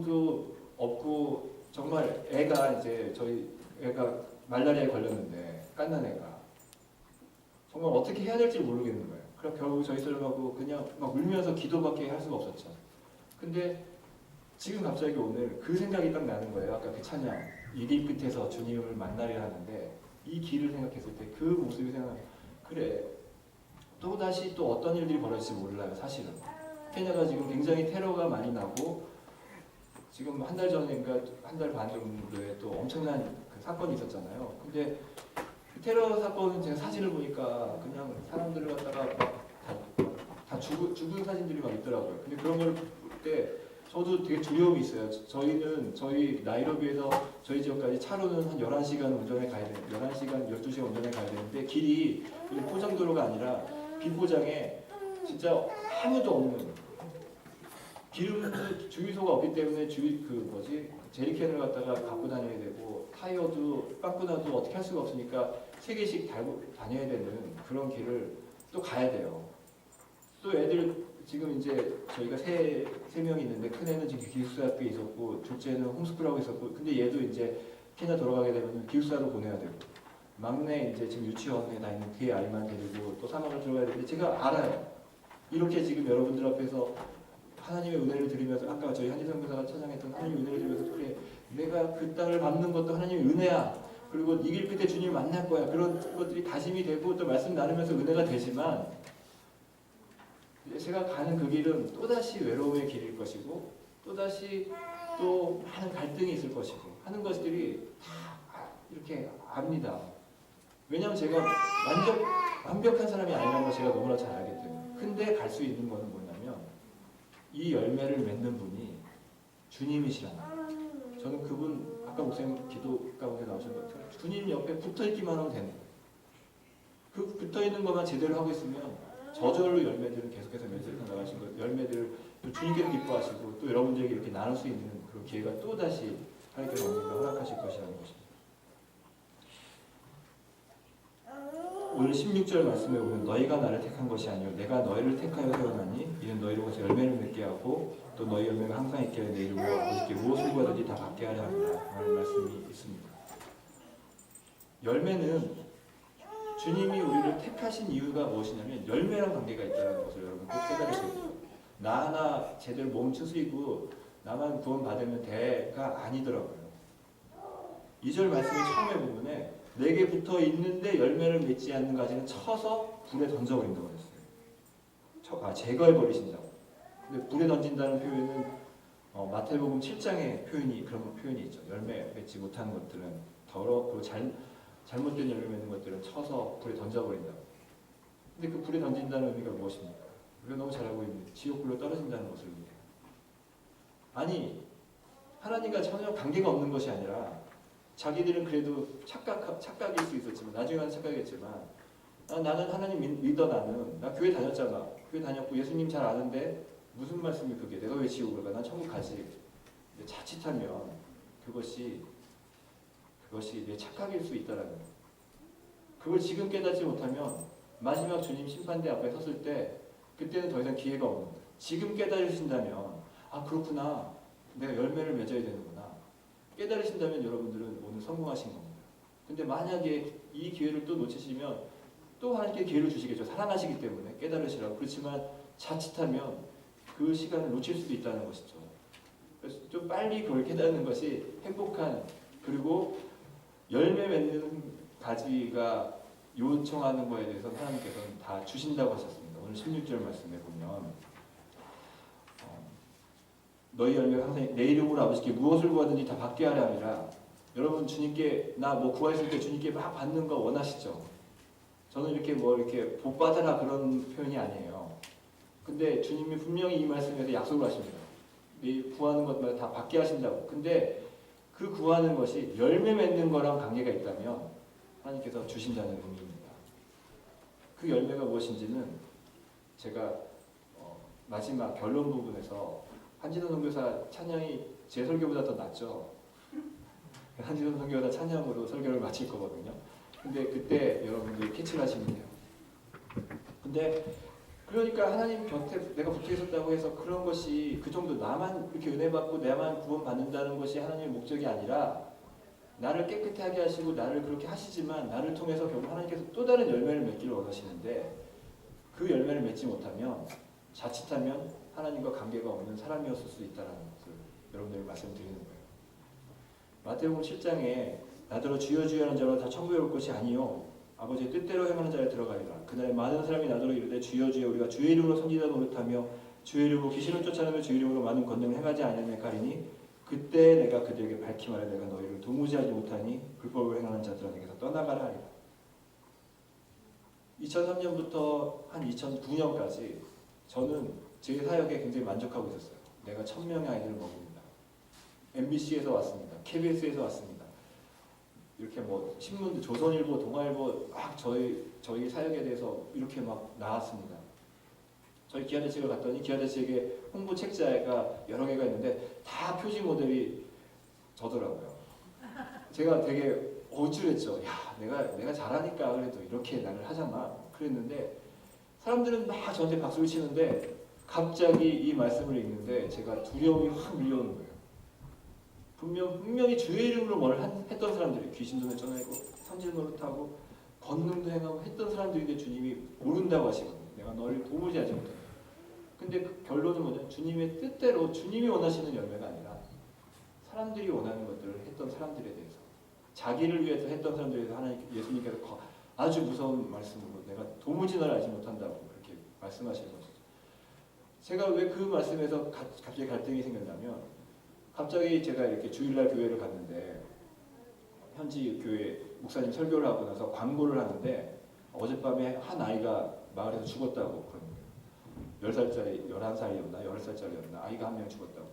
기운도 없고 정말 애가 이제 저희 애가 말라리아에 걸렸는데 갓난 애가 정말 어떻게 해야 될지 모르겠는 거예요. 그럼 결국 저희 사람하고 그냥 막 울면서 기도밖에 할 수가 없었죠. 근데 지금 갑자기 오늘 그 생각이 딱 나는 거예요. 아까 그 찬양 이 길 끝에서 주님을 만나려 하는데 이 길을 생각했을 때 그 모습이 생각나요. 그래 또다시 또 어떤 일들이 벌어질지 몰라요. 사실은 케냐가 지금 굉장히 테러가 많이 나고 지금 한 달 전인가 한 달 반 정도에 또 엄청난 그 사건이 있었잖아요. 근데 그 테러 사건은 제가 사진을 보니까 그냥 사람들을 갖다가 다 죽은 사진들이 막 있더라고요. 근데 그런 걸 볼 때 저도 되게 두려움이 있어요. 저희는 저희 나이로비에서 저희 지역까지 차로는 한 11시간 운전해 가야 돼요. 11시간, 12시간 운전해 가야 되는데 길이 포장도로가 아니라 비포장에 진짜 아무도 없는 기름 주유소가 없기 때문에 제리캔을 갖다가 갖고 다녀야 되고 타이어도 빵꾸나도 어떻게 할 수가 없으니까 3개씩 달고 다녀야 되는 그런 길을 또 가야 돼요. 또 애들 지금 이제 저희가 세 명이 있는데 큰 애는 지금 기숙사에 있었고 둘째는 홈스쿨하고 있었고 근데 얘도 이제 케냐 돌아가게 되면 기숙사로 보내야 되고 막내 이제 지금 유치원에 다니는 그 아이만 데리고 또 사막을 들어가야 되는데 제가 알아요. 이렇게 지금 여러분들 앞에서 하나님의 은혜를 드리면서 아까 저희 한지성 교사가 찬양했던 하나님의 은혜를 드리면서 그래 내가 그 땅을 밟는 것도 하나님의 은혜야. 그리고 이 길 끝에 주님 만날 거야. 그런 것들이 다짐이 되고 또 말씀 나누면서 은혜가 되지만 제가 가는 그 길은 또다시 외로움의 길일 것이고 또다시 또 많은 갈등이 있을 것이고 하는 것들이 다 이렇게 압니다. 왜냐하면 제가 완벽한 사람이 아니라는 걸 제가 너무나 잘 알기 때문에. 근데 갈 수 있는 것은 뭐냐면 이 열매를 맺는 분이 주님이시라는 거예요. 저는 그분 아까 목사님 기도 가운데 나오신 것처럼 주님 옆에 붙어있기만 하면 되는 거예요. 그 붙어있는 것만 제대로 하고 있으면 저절로 열매들은 계속해서 맺어 나가신 것, 열매들을 또 주님께서 기뻐하시고 또 여러분들에게 이렇게 나눌 수 있는 그런 기회가 또다시 하나님께서 언젠가 허락하실 것이라는 것입니다. 오늘 16절 말씀에 보면 너희가 나를 택한 것이 아니요 내가 너희를 택하여 세워나니 이는 너희로 가서 열매를 맺게 하고 또 너희 열매가 항상 있게 하여 내 이름으로 아버지께 무엇을 구하든지 다 받게 하려 합니다. 라는 말씀이 있습니다. 열매는 주님이 우리를 택하신 이유가 무엇이냐면 열매랑 관계가 있다는 것을 여러분 꼭 깨달으셔야 돼요. 나 하나 제대로 몸 추스리고 나만 구원받으면 돼가 아니더라고요. 2절 말씀의 처음에 부분에 내게 붙어 있는데 열매를 맺지 않는 가지는 쳐서 불에 던져버린다고 했어요. 제거해 버리신다고. 근데 불에 던진다는 표현은 마태복음 7장에 그런 표현이 있죠. 열매 맺지 못하는 것들은 더럽고 잘못된 열매 맺는 것들은 쳐서 불에 던져버린다고. 근데 그 불에 던진다는 의미가 무엇입니까? 우리가 너무 잘 알고 있는 지옥불로 떨어진다는 것을 의미해요. 아니 하나님과 전혀 관계가 없는 것이 아니라 자기들은 그래도 착각일 수 있었지만 나중에는 착각했지만 나는 하나님 믿어 나 교회 다녔잖아. 교회 다녔고 예수님 잘 아는데 무슨 말씀이 그게 내가 왜 지옥을 가? 난 천국 가지. 근데 자칫하면 그것이 내 착각일 수 있다라는 거예요. 그걸 지금 깨닫지 못하면 마지막 주님 심판대 앞에 섰을 때 그때는 더 이상 기회가 없는 거예요. 지금 깨달으신다면 아 그렇구나. 내가 열매를 맺어야 되는구나. 깨달으신다면 여러분들은 오늘 성공하신 겁니다. 근데 만약에 이 기회를 또 놓치시면 또 하나님께 기회를 주시겠죠. 사랑하시기 때문에 깨달으시라고. 그렇지만 자칫하면 그 시간을 놓칠 수도 있다는 것이죠. 그래서 좀 빨리 그걸 깨닫는 것이 행복한 그리고 열매 맺는 가지가 요청하는 거에 대해서 하나님께서는 다 주신다고 하셨습니다. 오늘 16절 말씀에 보면 너희 열매가 항상 내 이름으로 아버지께 무엇을 구하든지 다 받게 하려 함이라. 여러분 주님께 나 뭐 구하실 때 주님께 막 받는 거 원하시죠? 저는 이렇게 이렇게 복 받아라 그런 표현이 아니에요. 근데 주님이 분명히 이 말씀에서 약속을 하십니다. 이 구하는 것마다 다 받게 하신다고. 근데 그 구하는 것이 열매 맺는 거랑 관계가 있다면 하나님께서 주신다는 의미입니다. 그 열매가 무엇인지는 제가 마지막 결론 부분에서 한진원 선교사 찬양이 제 설교보다 더 낫죠. 한진원 선교사 찬양으로 설교를 마칠 거거든요. 근데 그때 여러분들이 캐치를 하시면 돼요. 근데 그러니까 하나님 곁에 내가 붙어 있었다고 해서 그런 것이 그 정도 나만 이렇게 은혜 받고 나만 구원 받는다는 것이 하나님의 목적이 아니라 나를 깨끗하게 하시고 나를 그렇게 하시지만 나를 통해서 결국 하나님께서 또 다른 열매를 맺기를 원하시는데 그 열매를 맺지 못하면 자칫하면 하나님과 관계가 없는 사람이었을 수 있다는 것을 여러분들에게 말씀드리는 거예요. 마태복음 7장에 나더러 주여 주여 하는 자로 다 천국에 올 것이 아니요 아버지의 뜻대로 행하는 자에 들어가리라. 그날에 많은 사람이 나더러 이르되 주여 주여 우리가 주의 이름으로 선지자 노릇하며 주의 이름으로 귀신을 쫓아내며 주의 이름으로 많은 권능을 행하지 아니하며 가리니 그때 내가 그들에게 밝히 말해 내가 너희를 도무지 하지 못하니 불법을 행하는 자들아 내게서 떠나가라 하리라. 2003년부터 한 2009년까지 저는 제 사역에 굉장히 만족하고 있었어요. 내가 1000명의 아이들을 먹입니다. MBC에서 왔습니다. KBS에서 왔습니다. 이렇게 뭐 신문도 조선일보, 동아일보 막 저희 사역에 대해서 이렇게 막 나왔습니다. 저희 기아대책을 갔더니 기아대책에 홍보 책자가 여러 개가 있는데 다 표지 모델이 저더라고요. 제가 되게 어쭈랬죠. 야, 내가 잘하니까 그래도 이렇게 나를 하잖아. 그랬는데 사람들은 막 저한테 박수를 치는데 갑자기 이 말씀을 읽는데 제가 두려움이 확 밀려오는 거예요. 분명히 주의 이름으로 뭘 했던 사람들이 귀신도 내쫓아내고 선지자 노릇하고 권능도 행하고 했던 사람들인데 주님이 모른다고 하시거든요. 내가 너를 도무지 하지 못한다. 근데 그 결론은 뭐냐? 주님의 뜻대로 주님이 원하시는 열매가 아니라 사람들이 원하는 것들을 했던 사람들에 대해서 자기를 위해서 했던 사람들에 대해서 하나님 예수님께서 아주 무서운 말씀으로 내가 도무지 널 알지 못한다고 그렇게 말씀하시는 것이죠. 제가 왜 그 말씀에서 갑자기 갈등이 생겼냐면 갑자기 제가 이렇게 주일날 교회를 갔는데 현지 교회 목사님 설교를 하고 나서 광고를 하는데 어젯밤에 한 아이가 마을에서 죽었다고 그러는 거예요. 10살짜리, 11살이었나 8살짜리였나 아이가 한 명 죽었다고.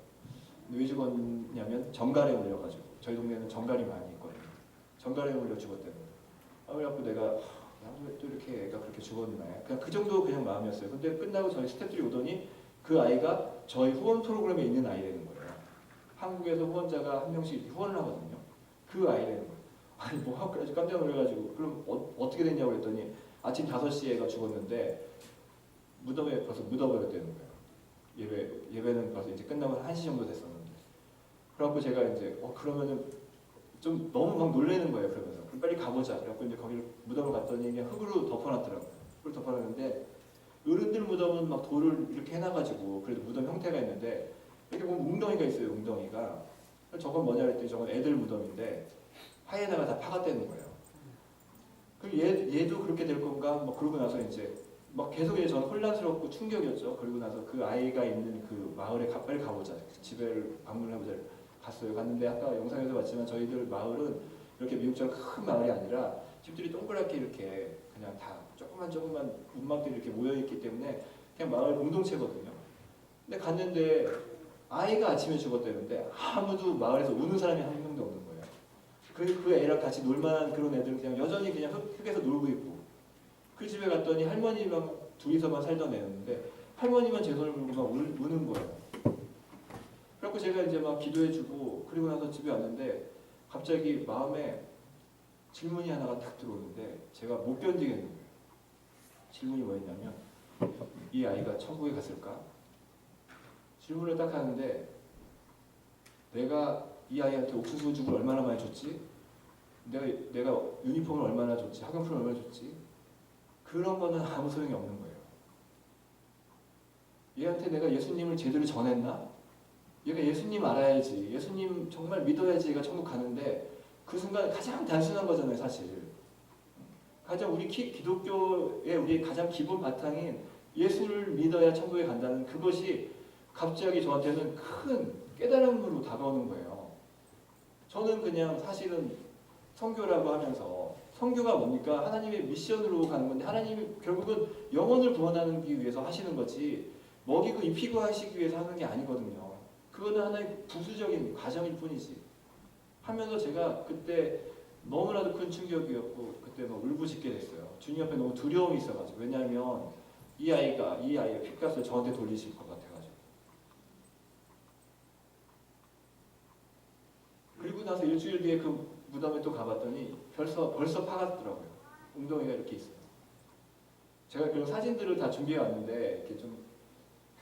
근데 왜 죽었냐면 정갈에 물려가지고 저희 동네는 정갈이 많이 있거든요. 정갈에 물려 죽었다는 거예요. 그래갖고 내가 왜 또 이렇게 애가 그렇게 죽었나 그냥 그 정도 그냥 마음이었어요. 근데 끝나고 저희 스태프들이 오더니 그 아이가 저희 후원 프로그램에 있는 아이라는 거예요. 한국에서 후원자가 한 명씩 후원을 하거든요. 그 아이라는 거예요. 아니 뭐 하고 그래가지고 깜짝 놀라가지고 그럼 어떻게 됐냐고 그랬더니 아침 5시에 애가 죽었는데 무덤에 벌써 묻어버렸다는 거예요. 예배는 벌써 이제 끝나고 1시 정도 됐었는데. 그래갖고 제가 이제 그러면은 좀 너무 막 놀라는 거예요. 그러면서 그럼 빨리 가보자. 그래갖고 이제 거기를 무덤을 갔더니 그냥 흙으로 덮어놨더라고요. 흙으로 덮어놨는데 어른들 무덤은 막 돌을 이렇게 해놔가지고 그래도 무덤 형태가 있는데 이렇게 보면 웅덩이가 있어요. 웅덩이가. 저건 뭐냐 그랬더니 저건 애들 무덤인데 하에나가 다 파갔다는 거예요. 그럼 얘도 그렇게 될 건가? 뭐 그러고 나서 이제 막 계속 이제 저는 혼란스럽고 충격이었죠. 그리고 나서 그 아이가 있는 그 마을에 빨리 가보자. 집을 방문해보자. 갔어요. 갔는데 아까 영상에서 봤지만 저희들 마을은 이렇게 미국처럼 큰 마을이 아니라 집들이 동그랗게 이렇게 그냥 다 조그만 문막들이 이렇게 모여있기 때문에 그냥 마을 공동체거든요. 근데 갔는데 아이가 아침에 죽었다는데 아무도 마을에서 우는 사람이 한 명도 없는 거예요. 그 애랑 같이 놀만한 그런 애들은 그냥 여전히 그냥 흙에서 놀고 있고 그 집에 갔더니 할머니만 둘이서만 살던 애였는데 할머니만 제 손을 물고 막 우는 거예요. 그래갖고 제가 이제 막 기도해주고 그리고 나서 집에 왔는데 갑자기 마음에 질문이 하나가 딱 들어오는데 제가 못 견디겠는 거예요. 질문이 뭐였냐면 이 아이가 천국에 갔을까? 질문을 딱 하는데 내가 이 아이한테 옥수수 죽을 얼마나 많이 줬지? 내가 유니폼을 얼마나 줬지? 학용품을 얼마나 줬지? 그런 거는 아무 소용이 없는 거예요. 얘한테 내가 예수님을 제대로 전했나? 얘가 예수님 알아야지. 예수님 정말 믿어야지 얘가 천국 가는데 그 순간 가장 단순한 거잖아요, 사실. 가장 우리 기독교의 우리 가장 기본 바탕인 예수를 믿어야 천국에 간다는 그것이 갑자기 저한테는 큰 깨달음으로 다가오는 거예요. 저는 그냥 사실은 선교라고 하면서 선교가 뭡니까? 하나님의 미션으로 가는 건데 하나님이 결국은 영혼을 구원하기 위해서 하시는 거지 먹이고 입히고 하시기 위해서 하는 게 아니거든요. 그거는 하나의 부수적인 과정일 뿐이지. 하면서 제가 그때 너무나도 큰 충격이었고 그때 막 울부짖게 됐어요. 주님 앞에 너무 두려움이 있어가지고. 왜냐하면 이 아이의 핏값을 저한테 돌리실 것 같아가지고. 그리고 나서 일주일 뒤에 그 무덤에 또 가봤더니 벌써 파갔더라고요. 웅덩이가 이렇게 있어요. 제가 그런 사진들을 다 준비해 왔는데 이렇게 좀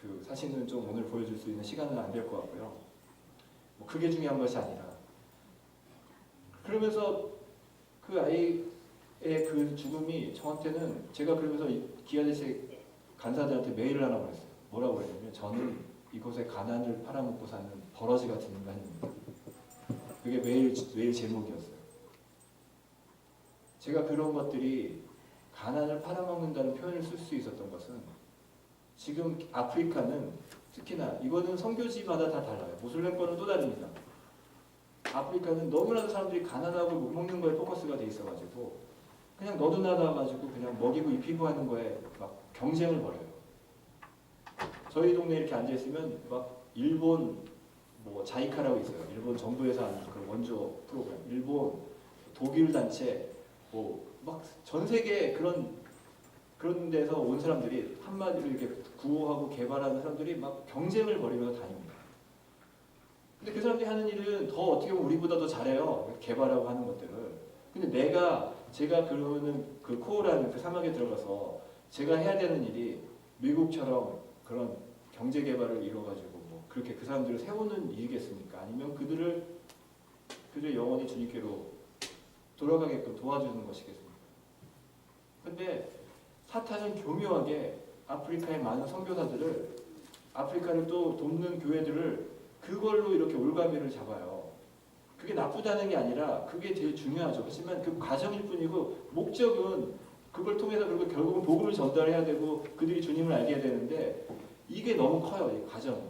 그 사진은 좀 오늘 보여줄 수 있는 시간은 안 될 것 같고요. 뭐 그게 중요한 것이 아니라 그러면서 그 아이의 그 죽음이 저한테는 제가 그러면서 기아대책 간사들한테 메일을 하나 보냈어요. 뭐라고 그랬냐면 저는 이곳에 가난을 팔아먹고 사는 버러지 같은 인간입니다. 그게 메일 제목이었어요. 제가 그런 것들이 가난을 팔아먹는다는 표현을 쓸 수 있었던 것은 지금 아프리카는 특히나 이거는 선교지마다 다 달라요. 모슬렘권은 또 다릅니다. 아프리카는 너무나도 사람들이 가난하고 못 먹는 거에 포커스가 돼 있어가지고 그냥 너도나도 가지고 그냥 먹이고 입히고 하는 거에 막 경쟁을 벌여요. 저희 동네에 이렇게 앉아 있으면 막 일본 뭐 자이카라고 있어요. 일본 정부에서 하는 그런 원조 프로그램. 일본 독일 단체 뭐 막 전 세계 그런 데서 온 사람들이 한마디로 이렇게 구호하고 개발하는 사람들이 막 경쟁을 벌이면서 다닙니다. 근데 그 사람들이 하는 일은 더 어떻게 보면 우리보다 더 잘해요. 개발하고 하는 것들을. 근데 제가 그러는 그 코오라는 그 사막에 들어가서 제가 해야 되는 일이 미국처럼 그런 경제 개발을 이뤄가지고 뭐 그렇게 그 사람들을 세우는 일이겠습니까? 아니면 그들을 영원히 주님께로 돌아가게끔 도와주는 것이겠습니까? 근데 사탄은 교묘하게 아프리카의 많은 선교사들을 아프리카를 또 돕는 교회들을 그걸로 이렇게 올가미를 잡아요. 그게 나쁘다는 게 아니라 그게 제일 중요하죠. 하지만 그 과정일 뿐이고 목적은 그걸 통해서 그리고 결국은 복음을 전달해야 되고 그들이 주님을 알게 되는데 이게 너무 커요. 이 과정이.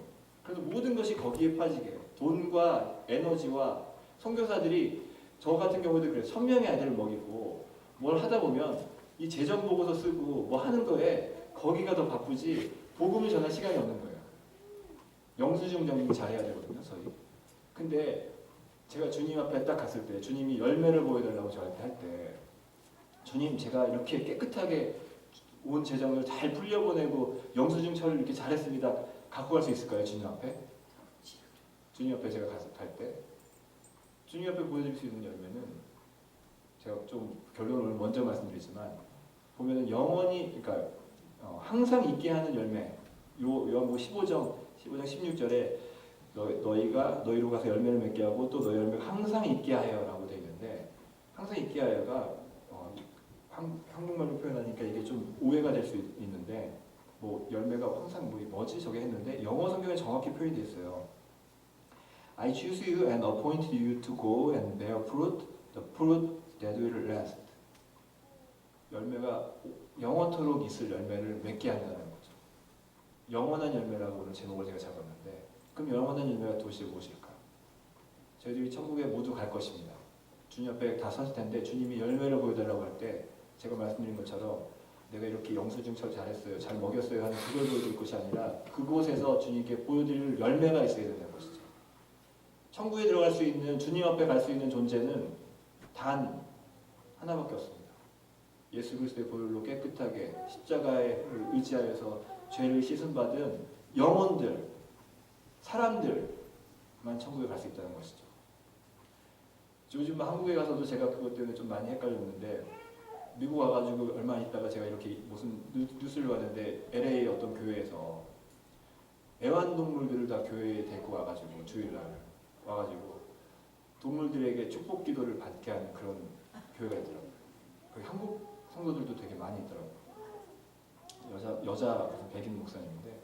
그래서 모든 것이 거기에 빠지게 해요. 돈과 에너지와 선교사들이 저 같은 경우도 그래요. 1000명의 아이들을 먹이고 뭘 하다 보면 이 재정 보고서 쓰고 뭐 하는 거에 거기가 더 바쁘지 복음을 전할 시간이 없는 거예요. 영수증 정리 잘해야 되거든요. 저희. 근데 제가 주님 앞에 딱 갔을 때 주님이 열매를 보여달라고 저한테 할 때 주님 제가 이렇게 깨끗하게 온 재정을 잘 풀려보내고 영수증 처리를 이렇게 잘했습니다. 갖고 갈 수 있을까요? 주님 앞에? 주님 앞에 제가 갈 때 주님 앞에 보여드릴 수 있는 열매는 제가 좀 결론을 먼저 말씀드리지만 보면은 영원히 그러니까 항상 있게 하는 열매 요한복음 15장 16절에 너희로 가서 열매를 맺게 하고 또 너희 열매가 항상 있게 하여라고 되어 있는데 항상 있게 하여가 한국말로 표현하니까 이게 좀 오해가 될 수 있는데 뭐 열매가 항상 뭐지 저게 했는데 영어 성경에 정확히 표현이 되어 있어요. I choose you and appoint you to go and bear fruit, the fruit that will last. 열매가 영원토록 있을 열매를 맺게 한다는 거죠. 영원한 열매라고 오늘 제목을 제가 잡았는데 그럼 영원한 열매가 도대체 무엇일까? 저희들이 천국에 모두 갈 것입니다. 주님 앞에 다 섰을 텐데 주님이 열매를 보여달라고 할 때 제가 말씀드린 것처럼 내가 이렇게 영수증 처리 잘했어요, 잘 먹였어요 하는 그걸 보여드릴 것이 아니라 그곳에서 주님께 보여드릴 열매가 있어야 된다는 것이죠. 천국에 들어갈 수 있는 주님 앞에 갈 수 있는 존재는 단 하나밖에 없습니다. 예수 그리스도의 보혈로 깨끗하게 십자가에 의지하여서 죄를 씻음받은 영혼들, 사람들만 천국에 갈 수 있다는 것이죠. 요즘 한국에 가서도 제가 그것 때문에 좀 많이 헷갈렸는데 미국 와가지고 얼마 있다가 제가 이렇게 무슨 뉴스를 봤는데 LA 어떤 교회에서 애완동물들을 다 교회에 데리고 와가지고 주일날 와가지고 동물들에게 축복 기도를 받게 하는 그런 교회가 있더라고요. 거기 한국 성도들도 되게 많이 있더라고요. 여자 무슨 백인 목사님인데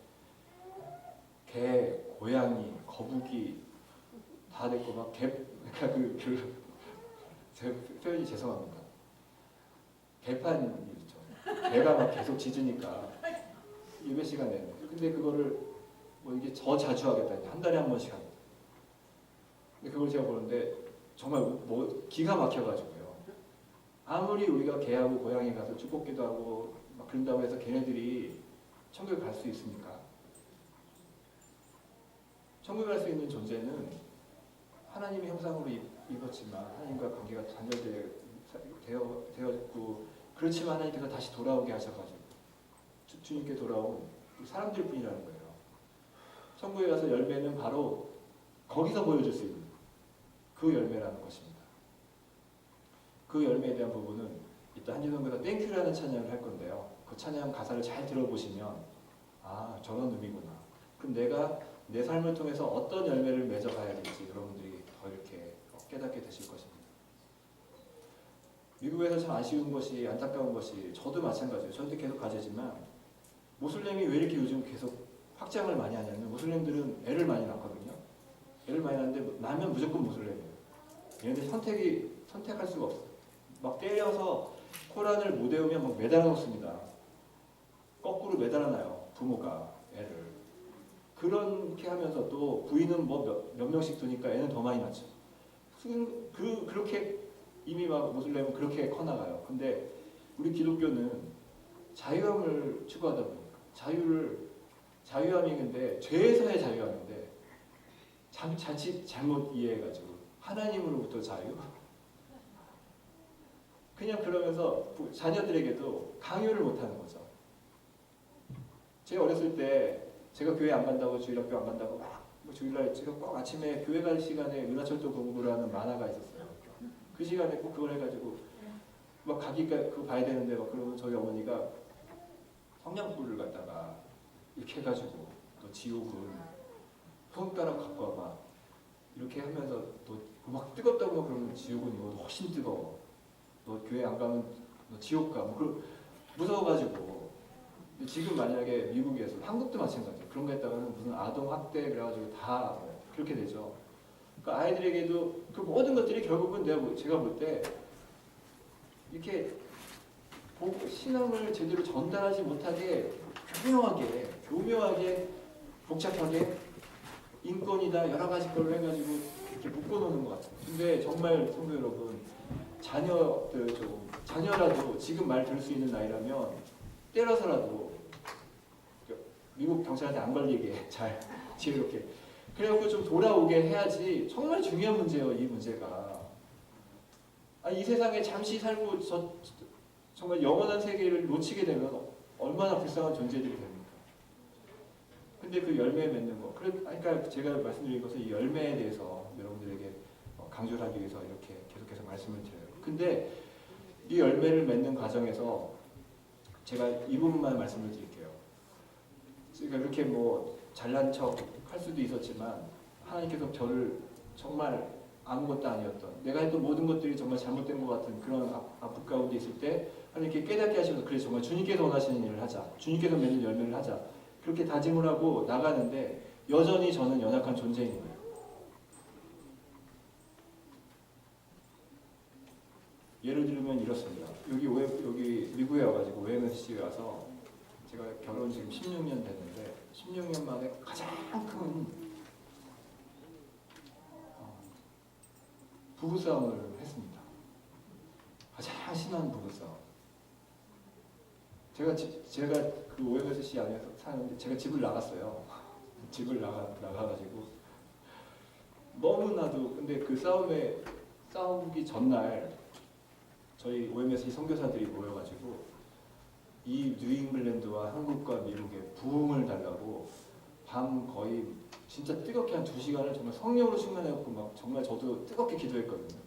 개, 고양이, 거북이 다 데리고 막 그러니까 제가 표현이 죄송합니다. 개판이죠. 개가 막 계속 짖으니까 예배 시간에 근데 그거를 뭐 이게 더 자주 하겠다. 한 달에 한 번씩 하겠다. 근데 그걸 제가 보는데 정말 뭐 기가 막혀가지고요. 아무리 우리가 개하고 고양이 가서 축복기도 하고 막 그런다고 해서 걔네들이 천국에 갈 수 있습니까? 천국에 갈 수 있는 존재는 하나님의 형상으로 입었지만 하나님과 관계가 단절되었고 그렇지만 하나님께서 다시 돌아오게 하셔가지고 주님께 돌아온 사람들 뿐이라는 거예요. 천국에 가서 열매는 바로 거기서 보여줄 수 있는 그 열매라는 것입니다. 그 열매에 대한 부분은 이따 한지성교사 땡큐라는 찬양을 할 건데요. 그 찬양 가사를 잘 들어보시면 아 저런 의미구나. 그럼 내가 내 삶을 통해서 어떤 열매를 맺어가야 될지 여러분들이 더 이렇게 깨닫게 되실 것입니다. 미국에서 참 아쉬운 것이 안타까운 것이 저도 마찬가지예요. 저도 계속 가지지만 모슬렘이 왜 이렇게 요즘 계속 확장을 많이 하냐면 모슬렘들은 애를 많이 낳거든요. 애를 많이 낳는데 낳으면 무조건 모슬렘이에요. 얘네들 선택할 수가 없어요. 막 때려서 코란을 못 외우면 막 매달아 놓습니다. 거꾸로 매달아 놔요. 부모가 애를. 그렇게 하면서 또 부인은 뭐 몇 명씩 두니까 애는 더 많이 낳죠. 그렇게 이미 막 모슬렘은 그렇게 커나가요. 근데 우리 기독교는 자유함을 추구하다 보니까 자유함이 근데 죄에서의 자유함인데 자칫 잘못 이해해가지고 하나님으로부터 자유? 그냥 그러면서 자녀들에게도 강요를 못하는 거죠. 제가 어렸을 때 제가 교회 안 간다고 주일학교 안 간다고 막 주일날 제가 꼭 아침에 교회 갈 시간에 은하철도 공부를 하는 만화가 있었어요. 그 시간에 꼭 그걸 해가지고 막 가기가 그거 봐야 되는데 막 그러면 저희 어머니가 성냥불을 갖다가 이렇게 해가지고 또 지옥은 손가락 갖고 와봐 이렇게 하면서 또 막 뜨겁다고 그러면 지옥은 이거 훨씬 뜨거워. 너 교회 안 가면 너 지옥 가. 뭐 무서워가지고. 지금 만약에 미국에서 한국도 마찬가지예요. 그런 거 했다가는 무슨 아동 학대 그래가지고 다 그렇게 되죠. 그러니까 아이들에게도 그 모든 것들이 결국은 제가 볼 때 이렇게 신앙을 제대로 전달하지 못하게 교묘하게 복잡하게 인권이다 여러 가지 걸로 해가지고 이렇게 묶어놓는 것 같아요. 근데 정말 성도 여러분 자녀라도 지금 말 들을 수 있는 나이라면 때려서라도 미국 경찰한테 안 걸리게 잘 지혜롭게 그래갖고 좀 돌아오게 해야지. 정말 중요한 문제예요. 이 문제가. 아니, 이 세상에 잠시 살고 정말 영원한 세계를 놓치게 되면 얼마나 불쌍한 존재들이 됩니까? 근데 그 열매 맺는 거. 그러니까 제가 말씀드린 것은 이 열매에 대해서 여러분들에게 강조를 하기 위해서 이렇게 계속해서 말씀을 드려요. 근데 이 열매를 맺는 과정에서 제가 이 부분만 말씀을 드릴게요. 제가 이렇게 뭐 잘난 척 할 수도 있었지만 하나님께서 저를 정말 아무것도 아니었던 내가 했던 모든 것들이 정말 잘못된 것 같은 그런 아픔 가운데 있을 때 하나님께 깨닫게 하시면서 그래 정말 주님께서 원하시는 일을 하자. 주님께서 맺는 열매를 하자. 그렇게 다짐을 하고 나가는데 여전히 저는 연약한 존재인 거예요. 예를 들면 이렇습니다. 여기 미국에 와가지고 OMSC에 와서 제가 결혼 지금 16년 됐는데 16년 만에 가장 큰 부부싸움을 했습니다. 가장 심한 부부싸움. 제가 그 OMSC 안에서 사는데 제가 집을 나갔어요. 집을 나가가지고 너무나도 근데 그 싸우기 전날 저희 OMSC 선교사들이 모여가지고 이 뉴잉글랜드와 한국과 미국의 부흥을 달라고 밤 거의 진짜 뜨겁게 한 2시간을 정말 성령으로 충만해갖고 막 정말 저도 뜨겁게 기도했거든요.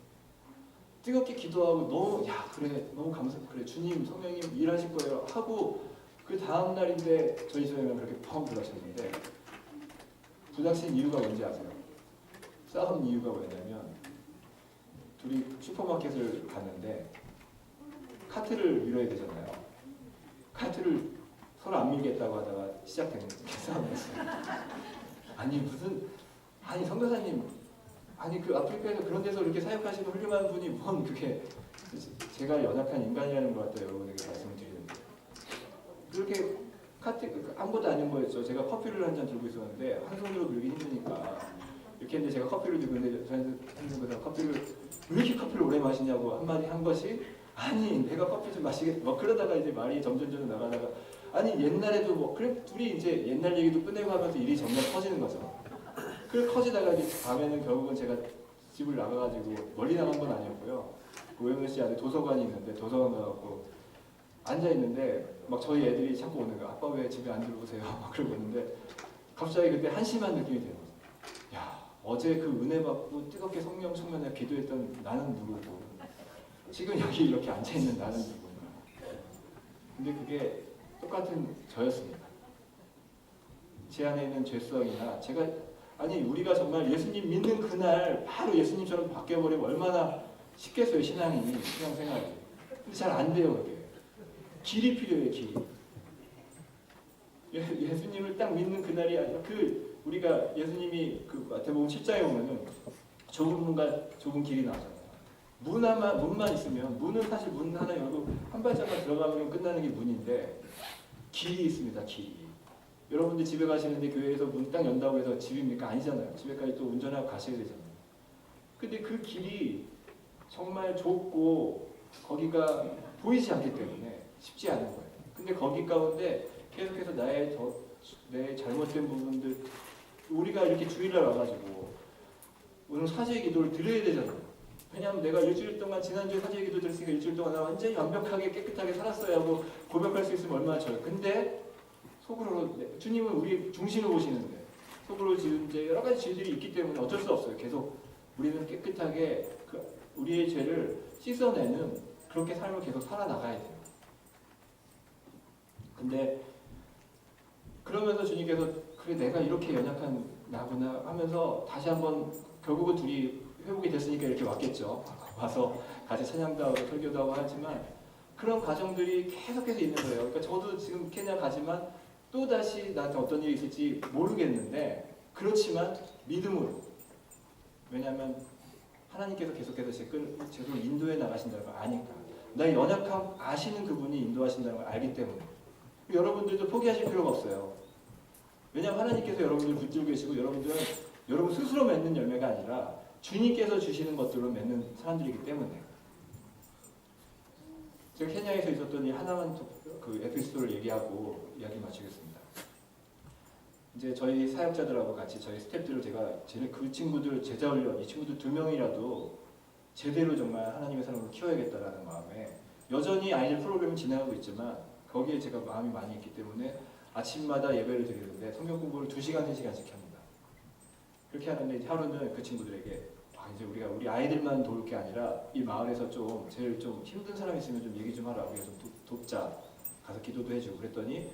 뜨겁게 기도하고 너무 그래 주님 성령님 일하실 거예요 하고 그 다음 날인데 저희 집에는 그렇게 펑 불나셨는데 불나신 이유가 뭔지 아세요? 싸운 이유가 뭐냐면 둘이 슈퍼마켓을 갔는데 카트를 밀어야 되잖아요. 카트를 서로 안 밀겠다고 하다가 시작된 싸움이었어요. 아니 선교사님 그 아프리카에서 그런 데서 이렇게 사역하시는 훌륭한 분이 뭔 그게 제가 연약한 인간이라는 것 같아요. 여러분에게 말씀을 드리는데 그렇게 카트 아무것도 아닌 거였죠. 제가 커피를 한 잔 들고 있었는데 한 손으로 밀기 힘드니까 이렇게 했는데 제가 커피를 들고 있는데 선교사가 왜 이렇게 커피를 오래 마시냐고 한마디 한 것이 아니 내가 커피 좀 마시겠다 뭐 그러다가 이제 말이 점점 나가다가 아니 옛날에도 뭐 그래 둘이 이제 옛날 얘기도 끝내고 하면서 일이 점점 커지는 거죠. 그래 커지다가 이제 밤에는 결국은 제가 집을 나가가지고 멀리 나간 건 아니었고요. OMC 안에 도서관이 있는데 도서관 가갖고 앉아 있는데 막 저희 애들이 자꾸 오는 거야. 아빠 왜 집에 안 들어오세요? 막 그러고 있는데 갑자기 그때 한심한 느낌이 드는 거죠. 야 어제 그 은혜 받고 뜨겁게 성령 충만에 기도했던 나는 누구고 지금 여기 이렇게 앉아 있는 나는 누구인가? 근데 그게 똑같은 저였습니다. 제 안에 있는 죄성이나 제가 아니 우리가 정말 예수님 믿는 그날 바로 예수님처럼 바뀌어버리면 얼마나 쉽겠어요. 신앙생활이. 근데 잘 안 돼요. 그게. 길이 필요해요. 길이. 예수님을 딱 믿는 그날이 아니라 우리가 예수님이 그 마태복음 7장에 보면은 좁은 문과 좁은 길이 나오잖아요. 문만 있으면 문은 사실 문 하나 열고 한 발짝만 들어가면 끝나는 게 문인데 길이 있습니다. 길이. 여러분들 집에 가시는데 교회에서 문 딱 연다고 해서 집입니까? 아니잖아요. 집에까지 또 운전하고 가셔야 되잖아요. 근데 그 길이 정말 좁고 거기가 보이지 않기 때문에 쉽지 않은 거예요. 근데 거기 가운데 계속해서 내 잘못된 부분들 우리가 이렇게 주일날 와가지고 오늘 사죄의 기도를 드려야 되잖아요. 왜냐하면 내가 일주일 동안 지난주에 사죄의 기도 드렸으니까 일주일 동안 나 완전히 완벽하게 깨끗하게 살았어야 하고 고백할 수 있으면 얼마나 좋아요. 근데 속으로 주님은 우리 중심을 보시는데 속으로 지은 이제 여러 가지 죄들이 있기 때문에 어쩔 수 없어요. 계속 우리는 깨끗하게 우리의 죄를 씻어내는 그렇게 삶을 계속 살아나가야 돼요. 근데 그러면서 주님께서 그래 내가 이렇게 연약한 나구나 하면서 다시 한번 결국은 둘이 회복이 됐으니까 이렇게 왔겠죠. 와서 같이 찬양도 하고 설교도 하고 하지만 그런 과정들이 계속해서 있는 거예요. 그러니까 저도 지금 케냐 가지만 또 다시 나한테 어떤 일이 있을지 모르겠는데 그렇지만 믿음으로 왜냐하면 하나님께서 계속해서 제가 인도해 나가신다는 걸 아니까 나의 연약함 아시는 그분이 인도하신다는 걸 알기 때문에 여러분들도 포기하실 필요가 없어요. 왜냐하면 하나님께서 여러분들을 붙들고 계시고 여러분들은 여러분 스스로 맺는 열매가 아니라 주님께서 주시는 것들로 맺는 사람들이기 때문에 제가 케냐에서 있었던 일 하나만 그 에피소드를 얘기하고 이야기 마치겠습니다. 이제 저희 사역자들하고 같이 저희 스태프들을 제가 그 친구들 제자 훈련 이 친구들 2명이라도 제대로 정말 하나님의 사람으로 키워야겠다라는 마음에 여전히 아이들 프로그램을 진행하고 있지만 거기에 제가 마음이 많이 있기 때문에 아침마다 예배를 드리는데 성경 공부를 2시간, 3시간씩 합니다. 그렇게 하는데 하루는 그 친구들에게 이제 우리가 우리 아이들만 도울 게 아니라 이 마을에서 좀 제일 좀 힘든 사람 있으면 좀 얘기 좀 하라. 우리가 좀 돕자. 가서 기도도 해주고 그랬더니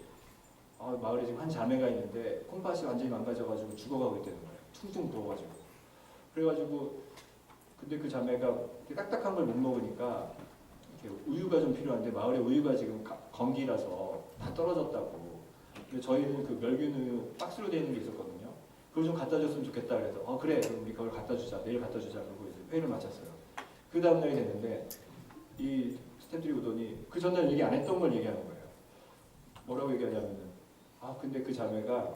마을에 지금 한 자매가 있는데 콩팥이 완전히 망가져가지고 죽어가고 있다는 거예요. 퉁퉁 부어가지고. 그래가지고 근데 그 자매가 딱딱한 걸 못 먹으니까 이렇게 우유가 좀 필요한데 마을에 우유가 지금 건기라서 다 떨어졌다고. 근데 저희는 그 멸균 우유 박스로 되어 있는 게 있었거든요. 그걸 좀 갖다 줬으면 좋겠다 그래서 그래 그럼 우리 그걸 갖다 주자 내일 갖다 주자 그러고 이제 회의를 마쳤어요. 그 다음 날이 됐는데 이 스태프들이 오더니 그 전날 얘기 안 했던 걸 얘기하는 거예요. 뭐라고 얘기하냐면은 근데 그 자매가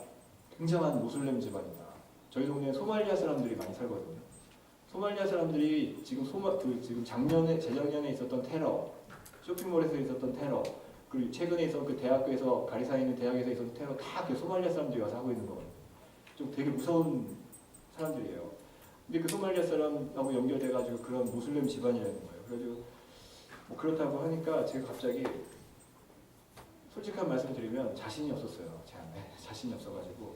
굉장한 모슬렘 집안이다. 저희 동네에 소말리아 사람들이 많이 살거든요. 소말리아 사람들이 지금 지금 재작년에 있었던 테러, 쇼핑몰에서 있었던 테러, 그리고 최근에 있었던 그 대학교에서 가리사에 있는 대학에서 있었던 테러 다 그 소말리아 사람들이 와서 하고 있는 거거든요. 좀 되게 무서운 사람들이에요. 근데 그 소말리아 사람하고 연결돼가지고 그런 모슬렘 집안이라는 거예요. 그래가지고 뭐 그렇다고 하니까 제가 갑자기 솔직한 말씀 드리면 자신이 없었어요. 제 안에 자신이 없어가지고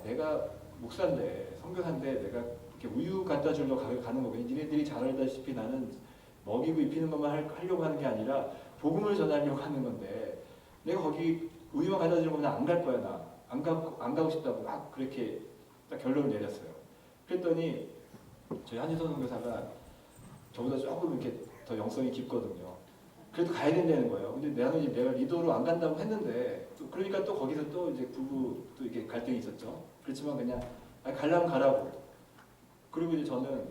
내가 목사인데 선교사인데 내가 이렇게 우유 갖다 주려고 가는 거거든요. 니네들이 잘 알다시피 나는 먹이고 입히는 것만 하려고 하는 게 아니라 복음을 전하려고 하는 건데 내가 거기 우유만 갖다 주는 거면 안 갈 거야 나. 안 가고 싶다고 막 그렇게 딱 결론을 내렸어요. 그랬더니 저희 한지선 선교사가 저보다 조금 이렇게 더 영성이 깊거든요. 그래도 가야 된다는 거예요. 근데 내가 리더로 안 간다고 했는데 그러니까 또 거기서 또 이제 부부 또 이게 갈등이 있었죠. 그렇지만 그냥 가려면 가라고. 그리고 이제 저는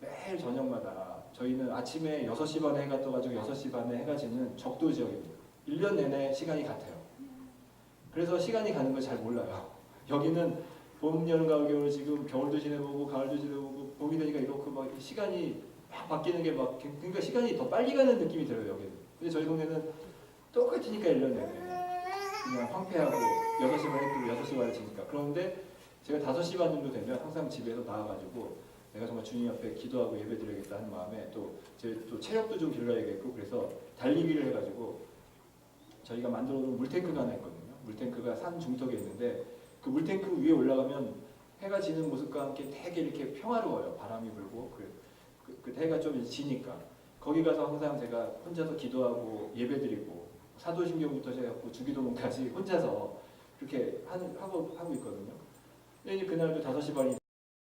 매일 저녁마다 저희는 아침에 6시 반에 해가 떠가지고 6시 반에 해가 지는 적도 지역입니다. 1년 내내 시간이 같아요. 그래서 시간이 가는 걸 잘 몰라요. 여기는 봄, 여름, 가을, 겨울 지금 겨울도 지내보고 가을도 지내보고 봄이 되니까 이렇게 막 시간이 막 바뀌는 게 막 그러니까 시간이 더 빨리 가는 느낌이 들어요 여기는. 근데 저희 동네는 똑같으니까 1년 내내 그냥 황폐하고 6시 반에 또 6시 반에 지니까. 그런데 제가 5시 반 정도 되면 항상 집에서 나와가지고 내가 정말 주님 앞에 기도하고 예배드려야겠다 하는 마음에 또 체력도 좀 길러야겠고 그래서 달리기를 해가지고 저희가 만들어 놓은 물탱크가 하나 있거든요. 물탱크가 산 중턱에 있는데 그 물탱크 위에 올라가면 해가 지는 모습과 함께 되게 이렇게 평화로워요. 바람이 불고 그 해가 좀 지니까 거기 가서 항상 제가 혼자서 기도하고 예배드리고 사도신경부터 시작해갖고 주기도문까지 혼자서 그렇게 하고 있거든요. 근데 이제 그날도 5시 반이